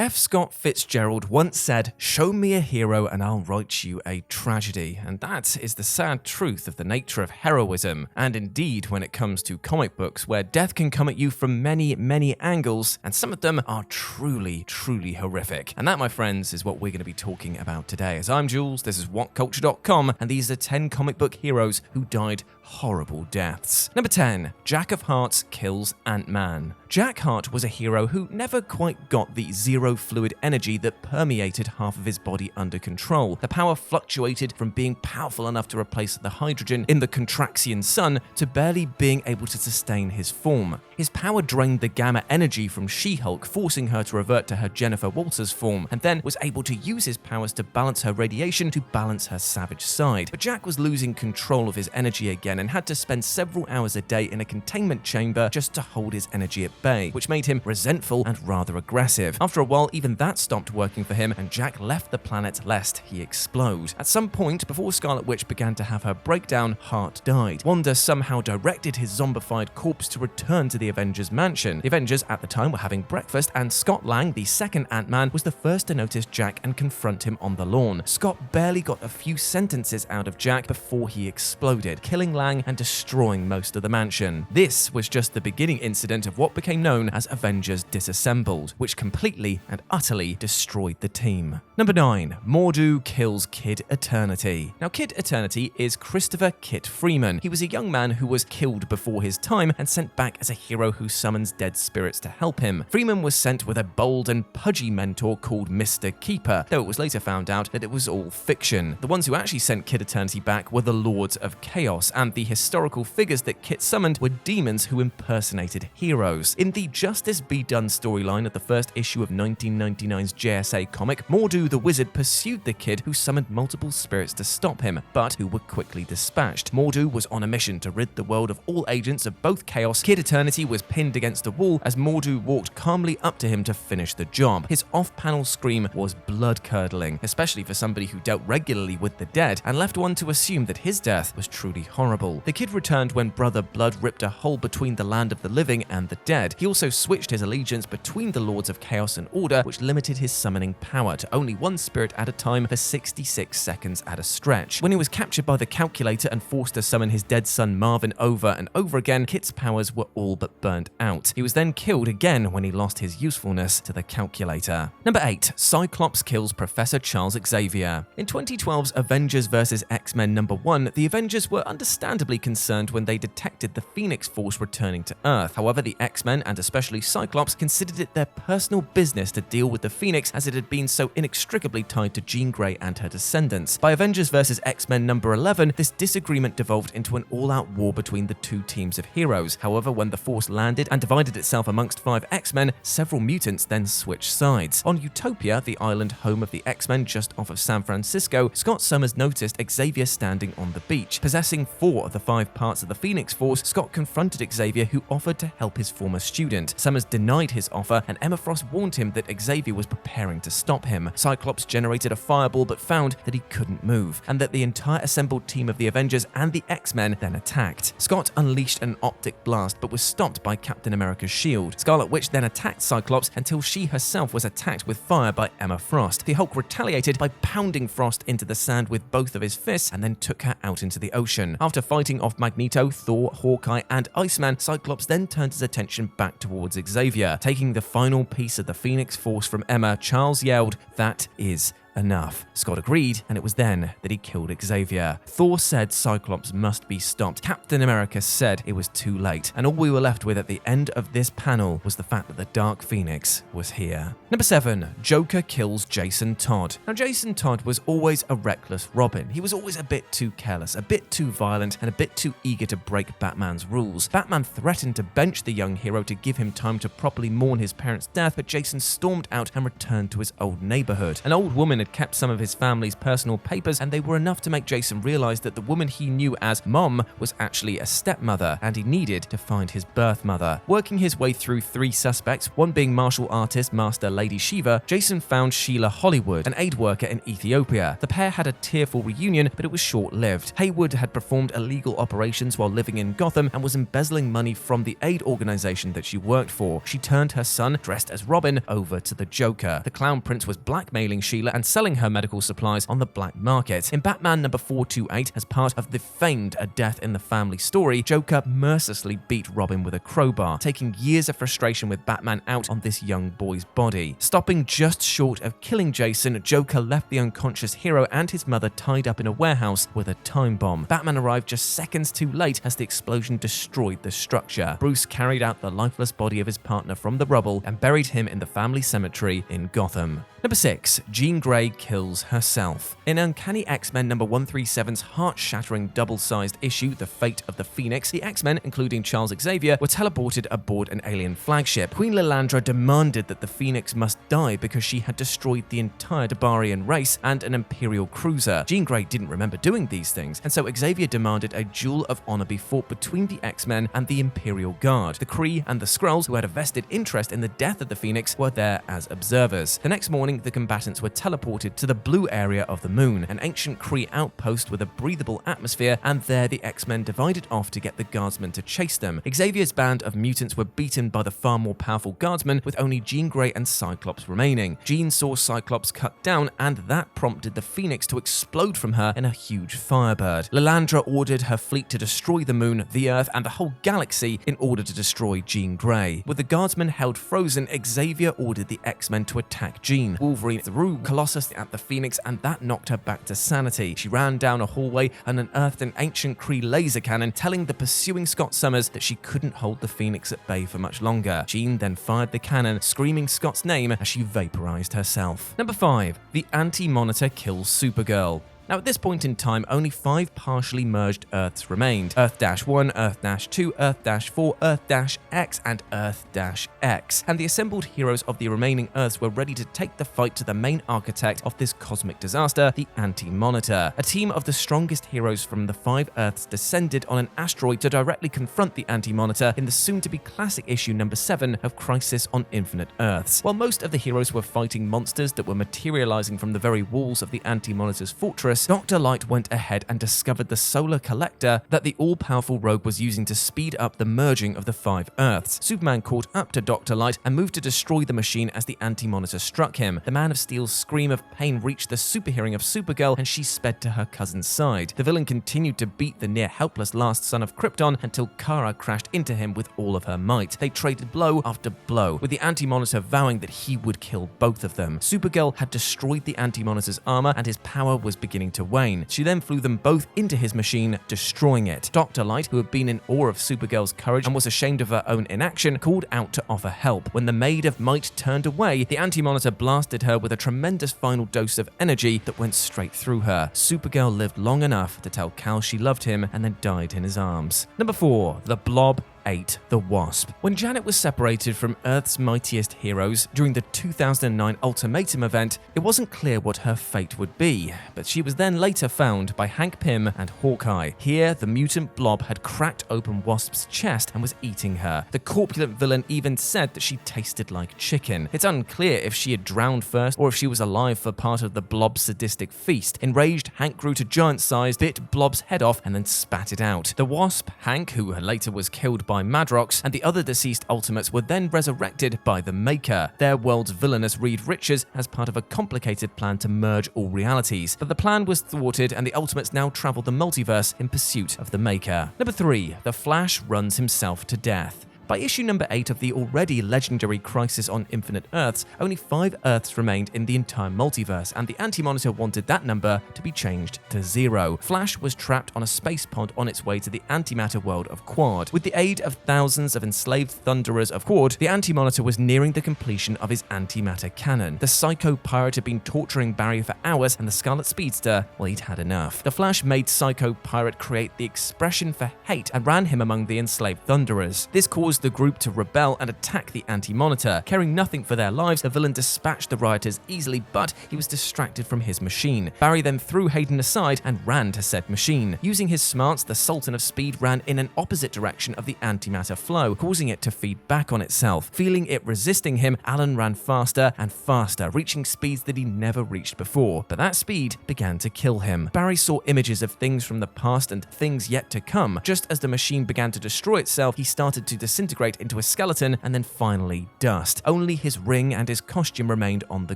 F. Scott Fitzgerald once said, "Show me a hero and I'll write you a tragedy." And that is the sad truth of the nature of heroism. And indeed, when it comes to comic books, where death can come at you from many, many angles, and some of them are truly, truly horrific. And that, my friends, is what we're going to be talking about today. As I'm Jules, this is WhatCulture.com, and these are 10 comic book heroes who died horrible deaths. Number 10. Jack of Hearts kills Ant-Man. Jack Hart was a hero who never quite got the zero fluid energy that permeated half of his body under control. The power fluctuated from being powerful enough to replace the hydrogen in the Contraxian sun to barely being able to sustain his form. His power drained the gamma energy from She-Hulk, forcing her to revert to her Jennifer Walters form, and then was able to use his powers to balance her radiation to balance her savage side. But Jack was losing control of his energy again and had to spend several hours a day in a containment chamber just to hold his energy at bay, which made him resentful and rather aggressive. After a while, even that stopped working for him, and Jack left the planet lest he explode. At some point, before Scarlet Witch began to have her breakdown, Hart died. Wanda somehow directed his zombified corpse to return to the Avengers mansion. The Avengers at the time were having breakfast, and Scott Lang, the second Ant-Man, was the first to notice Jack and confront him on the lawn. Scott barely got a few sentences out of Jack before he exploded, killing Lang and destroying most of the mansion. This was just the beginning incident of what became known as Avengers Disassembled, which completely and utterly destroyed the team. Number 9. MORDRU kills Kid Eternity. Now, Kid Eternity is Christopher Kit Freeman. He was a young man who was killed before his time and sent back as a hero who summons dead spirits to help him. Freeman was sent with a bold and pudgy mentor called Mr. Keeper, though it was later found out that it was all fiction. The ones who actually sent Kid Eternity back were the Lords of Chaos, and the historical figures that Kit summoned were demons who impersonated heroes. In the Justice Be Done storyline of the first issue of 1999's JSA comic, MORDRU the Wizard pursued the Kid, who summoned multiple spirits to stop him, but who were quickly dispatched. MORDRU was on a mission to rid the world of all agents of both chaos. Kid Eternity was pinned against a wall as MORDRU walked calmly up to him to finish the job. His off-panel scream was blood-curdling, especially for somebody who dealt regularly with the dead, and left one to assume that his death was truly horrible. The Kid returned when Brother Blood ripped a hole between the land of the living and the dead. He also switched his allegiance between the Lords of Chaos and Order, which limited his summoning power to only one spirit at a time for 66 seconds at a stretch. When he was captured by the Calculator and forced to summon his dead son Marvin over and over again, Kit's powers were all but burnt out. He was then killed again when he lost his usefulness to the Calculator. Number 8. Cyclops kills Professor Charles Xavier. In 2012's Avengers vs. X-Men number 1, the Avengers were understandably concerned when they detected the Phoenix Force returning to Earth. However, the X-Men, and especially Cyclops, considered it their personal business to deal with the Phoenix, as it had been so inextricably tied to Jean Grey and her descendants. By Avengers vs. X-Men number 11, this disagreement devolved into an all-out war between the two teams of heroes. However, when the Force landed and divided itself amongst 5 X-Men, several mutants then switched sides. On Utopia, the island home of the X-Men just off of San Francisco, Scott Summers noticed Xavier standing on the beach. Possessing 4 of the 5 parts of the Phoenix Force, Scott confronted Xavier, who offered to help his former student. Summers denied his offer, and Emma Frost warned him that Xavier was preparing to stop him. Cyclops generated a fireball but found that he couldn't move, and that the entire assembled team of the Avengers and the X-Men then attacked. Scott unleashed an optic blast but was stopped by Captain America's shield. Scarlet Witch then attacked Cyclops until she herself was attacked with fire by Emma Frost. The Hulk retaliated by pounding Frost into the sand with both of his fists and then took her out into the ocean. After fighting off Magneto, Thor, Hawkeye, and Iceman, Cyclops then turned his attention back towards Xavier. Taking the final piece of the Phoenix Force from Emma, Charles yelled, "That is enough." Scott agreed, and it was then that he killed Xavier. Thor said Cyclops must be stopped. Captain America said it was too late, and all we were left with at the end of this panel was the fact that the Dark Phoenix was here. Number 7. Joker kills Jason Todd. Now, Jason Todd was always a reckless Robin. He was always a bit too careless, a bit too violent, and a bit too eager to break Batman's rules. Batman threatened to bench the young hero to give him time to properly mourn his parents' death, but Jason stormed out and returned to his old neighborhood. An old woman had kept some of his family's personal papers, and they were enough to make Jason realize that the woman he knew as Mom was actually a stepmother, and he needed to find his birth mother. Working his way through 3 suspects, one being martial artist Master Lady Shiva, Jason found Sheila Hollywood, an aid worker in Ethiopia. The pair had a tearful reunion, but it was short-lived. Haywood had performed illegal operations while living in Gotham and was embezzling money from the aid organization that she worked for. She turned her son, dressed as Robin, over to the Joker. The Clown Prince was blackmailing Sheila and selling her medical supplies on the black market. In Batman number 428, as part of the famed A Death in the Family story, Joker mercilessly beat Robin with a crowbar, taking years of frustration with Batman out on this young boy's body. Stopping just short of killing Jason, Joker left the unconscious hero and his mother tied up in a warehouse with a time bomb. Batman arrived just seconds too late as the explosion destroyed the structure. Bruce carried out the lifeless body of his partner from the rubble and buried him in the family cemetery in Gotham. Number 6. Jean Grey kills herself. In Uncanny X-Men number 137's heart-shattering double-sized issue, The Fate of the Phoenix, the X-Men, including Charles Xavier, were teleported aboard an alien flagship. Queen Lilandra demanded that the Phoenix must die because she had destroyed the entire Debarian race and an Imperial cruiser. Jean Grey didn't remember doing these things, and so Xavier demanded a duel of honor be fought between the X-Men and the Imperial Guard. The Kree and the Skrulls, who had a vested interest in the death of the Phoenix, were there as observers. The next morning, the combatants were teleported to the blue area of the moon, an ancient Kree outpost with a breathable atmosphere, and there the X-Men divided off to get the Guardsmen to chase them. Xavier's band of mutants were beaten by the far more powerful Guardsmen, with only Jean Grey and Cyclops remaining. Jean saw Cyclops cut down, and that prompted the Phoenix to explode from her in a huge firebird. Lilandra ordered her fleet to destroy the moon, the Earth, and the whole galaxy in order to destroy Jean Grey. With the Guardsmen held frozen, Xavier ordered the X-Men to attack Jean. Wolverine threw Colossus at the Phoenix, and that knocked her back to sanity. She ran down a hallway and unearthed an ancient Kree laser cannon, telling the pursuing Scott Summers that she couldn't hold the Phoenix at bay for much longer. Jean then fired the cannon, screaming Scott's name as she vaporized herself. Number 5. The Anti-Monitor kills Supergirl. Now, at this point in time, only 5 partially merged Earths remained: Earth-1, Earth-2, Earth-4, Earth-X, and Earth-X. And the assembled heroes of the remaining Earths were ready to take the fight to the main architect of this cosmic disaster, the Anti-Monitor. A team of the strongest heroes from the 5 Earths descended on an asteroid to directly confront the Anti-Monitor in the soon-to-be classic issue number 7 of Crisis on Infinite Earths. While most of the heroes were fighting monsters that were materializing from the very walls of the Anti-Monitor's fortress, Dr. Light went ahead and discovered the solar collector that the all-powerful rogue was using to speed up the merging of the 5 Earths. Superman caught up to Dr. Light and moved to destroy the machine as the Anti-Monitor struck him. The Man of Steel's scream of pain reached the super hearing of Supergirl, and she sped to her cousin's side. The villain continued to beat the near-helpless last son of Krypton until Kara crashed into him with all of her might. They traded blow after blow, with the Anti-Monitor vowing that he would kill both of them. Supergirl had destroyed the Anti-Monitor's armor, and his power was beginning to wane. She then flew them both into his machine, destroying it. Dr. Light, who had been in awe of Supergirl's courage and was ashamed of her own inaction, called out to offer help. When the Maid of Might turned away, the Anti-Monitor blasted her with a tremendous final dose of energy that went straight through her. Supergirl lived long enough to tell Kal she loved him and then died in his arms. Number 4. The BLOB 8. The Wasp. When Janet was separated from Earth's mightiest heroes during the 2009 Ultimatum event, it wasn't clear what her fate would be, but she was then later found by Hank Pym and Hawkeye. Here, the mutant Blob had cracked open Wasp's chest and was eating her. The corpulent villain even said that she tasted like chicken. It's unclear if she had drowned first or if she was alive for part of the Blob's sadistic feast. Enraged, Hank grew to giant size, bit Blob's head off, and then spat it out. The Wasp, Hank, who later was killed by Madrox, and the other deceased Ultimates were then resurrected by the Maker, their world's villainous Reed Richards, as part of a complicated plan to merge all realities. But the plan was thwarted, and the Ultimates now travel the multiverse in pursuit of the Maker. Number 3. The Flash runs himself to death. By issue number 8 of the already legendary Crisis on Infinite Earths, only 5 Earths remained in the entire multiverse, and the Anti-Monitor wanted that number to be changed to 0. Flash was trapped on a space pod on its way to the antimatter world of Quad. With the aid of thousands of enslaved Thunderers of Quad, the Anti-Monitor was nearing the completion of his antimatter cannon. The Psycho Pirate had been torturing Barry for hours, and the Scarlet Speedster, well, he'd had enough. The Flash made Psycho Pirate create the expression for hate and ran him among the enslaved Thunderers. This caused caused the group to rebel and attack the anti-monitor. Caring nothing for their lives, the villain dispatched the rioters easily, but he was distracted from his machine. Barry then threw Hayden aside and ran to said machine. Using his smarts, the Sultan of Speed ran in an opposite direction of the antimatter flow, causing it to feed back on itself. Feeling it resisting him, Alan ran faster and faster, reaching speeds that he never reached before. But that speed began to kill him. Barry saw images of things from the past and things yet to come. Just as the machine began to destroy itself, he started to disintegrate into a skeleton and then finally dust. Only his ring and his costume remained on the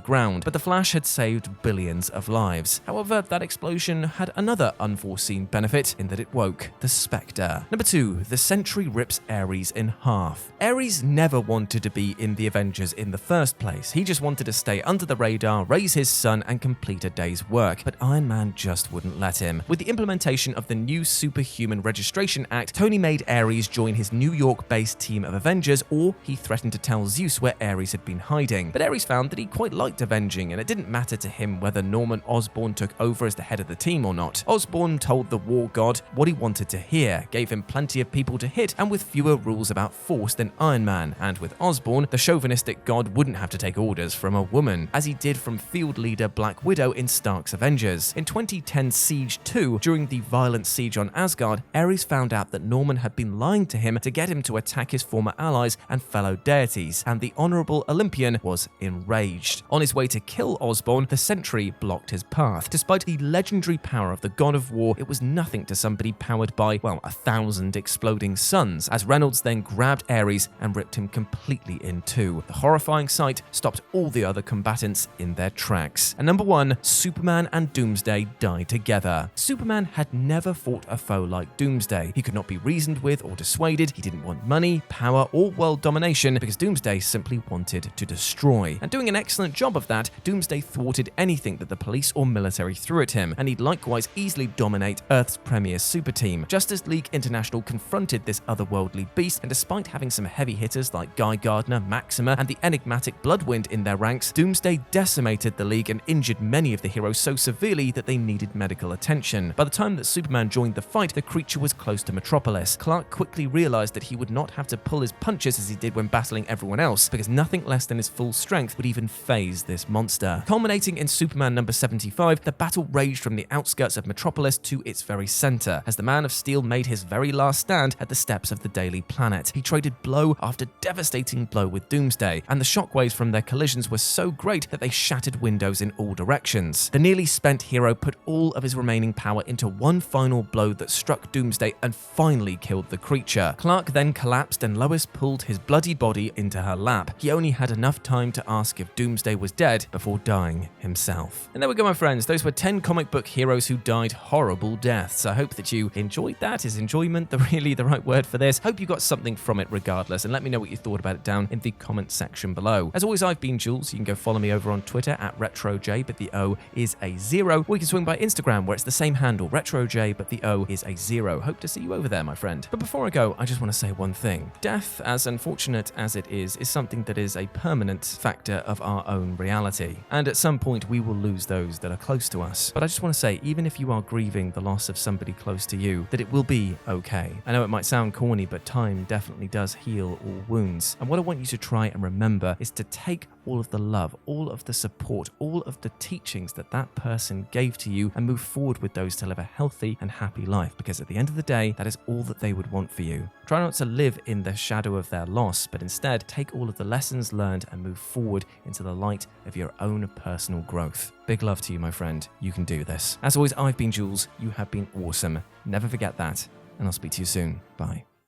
ground, but the Flash had saved billions of lives. However, that explosion had another unforeseen benefit in that it woke the Spectre. Number 2. The Sentry rips Ares in half. Ares never wanted to be in the Avengers in the first place. He just wanted to stay under the radar, raise his son, and complete a day's work, but Iron Man just wouldn't let him. With the implementation of the new Superhuman Registration Act, Tony made Ares join his New York-based team of Avengers, or he threatened to tell Zeus where Ares had been hiding. But Ares found that he quite liked avenging, and it didn't matter to him whether Norman Osborn took over as the head of the team or not. Osborn told the war god what he wanted to hear, gave him plenty of people to hit, and with fewer rules about force than Iron Man. And with Osborn, the chauvinistic god wouldn't have to take orders from a woman, as he did from field leader Black Widow in Stark's Avengers. In 2010 Siege 2, during the violent siege on Asgard, Ares found out that Norman had been lying to him to get him to attack his former allies and fellow deities, and the honorable Olympian was enraged. On his way to kill Osborn, the Sentry blocked his path. Despite the legendary power of the god of war, it was nothing to somebody powered by, well, 1,000 exploding suns, as Reynolds then grabbed Ares and ripped him completely in two. The horrifying sight stopped all the other combatants in their tracks. And number 1, Superman and Doomsday die together. Superman had never fought a foe like Doomsday. He could not be reasoned with or dissuaded. He didn't want money, power, or world domination because Doomsday simply wanted to destroy. And doing an excellent job of that, Doomsday thwarted anything that the police or military threw at him, and he'd likewise easily dominate Earth's premier super team. Justice League International confronted this otherworldly beast, and despite having some heavy hitters like Guy Gardner, Maxima, and the enigmatic Bloodwind in their ranks, Doomsday decimated the League and injured many of the heroes so severely that they needed medical attention. By the time that Superman joined the fight, the creature was close to Metropolis. Clark quickly realized that he would not have to pull his punches as he did when battling everyone else, because nothing less than his full strength would even phase this monster. Culminating in Superman number 75, the battle raged from the outskirts of Metropolis to its very center, as the Man of Steel made his very last stand at the steps of the Daily Planet. He traded blow after devastating blow with Doomsday, and the shockwaves from their collisions were so great that they shattered windows in all directions. The nearly spent hero put all of his remaining power into one final blow that struck Doomsday and finally killed the creature. Clark then collapsed and Lois pulled his bloody body into her lap. He only had enough time to ask if Doomsday was dead before dying himself. And there we go, my friends. Those were 10 comic book heroes who died horrible deaths. I hope that you enjoyed that. Is enjoyment really the right word for this? Hope you got something from it regardless, and let me know what you thought about it down in the comment section below. As always, I've been Jules. You can go follow me over on Twitter at RetroJ, but the O is a 0. Or you can swing by Instagram, where it's the same handle, RetroJ, but the O is a 0. Hope to see you over there, my friend. But before I go, I just want to say one thing. Death, as unfortunate as it is something that is a permanent factor of our own reality. And at some point, we will lose those that are close to us. But I just want to say, even if you are grieving the loss of somebody close to you, that it will be okay. I know it might sound corny, but time definitely does heal all wounds. And what I want you to try and remember is to take all of the love, all of the support, all of the teachings that that person gave to you and move forward with those to live a healthy and happy life, because at the end of the day, that is all that they would want for you. Try not to live in the shadow of their loss, but instead take all of the lessons learned and move forward into the light of your own personal growth. Big love to you, my friend. You can do this. As always, I've been Jules. You have been awesome. Never forget that, and I'll speak to you soon. Bye.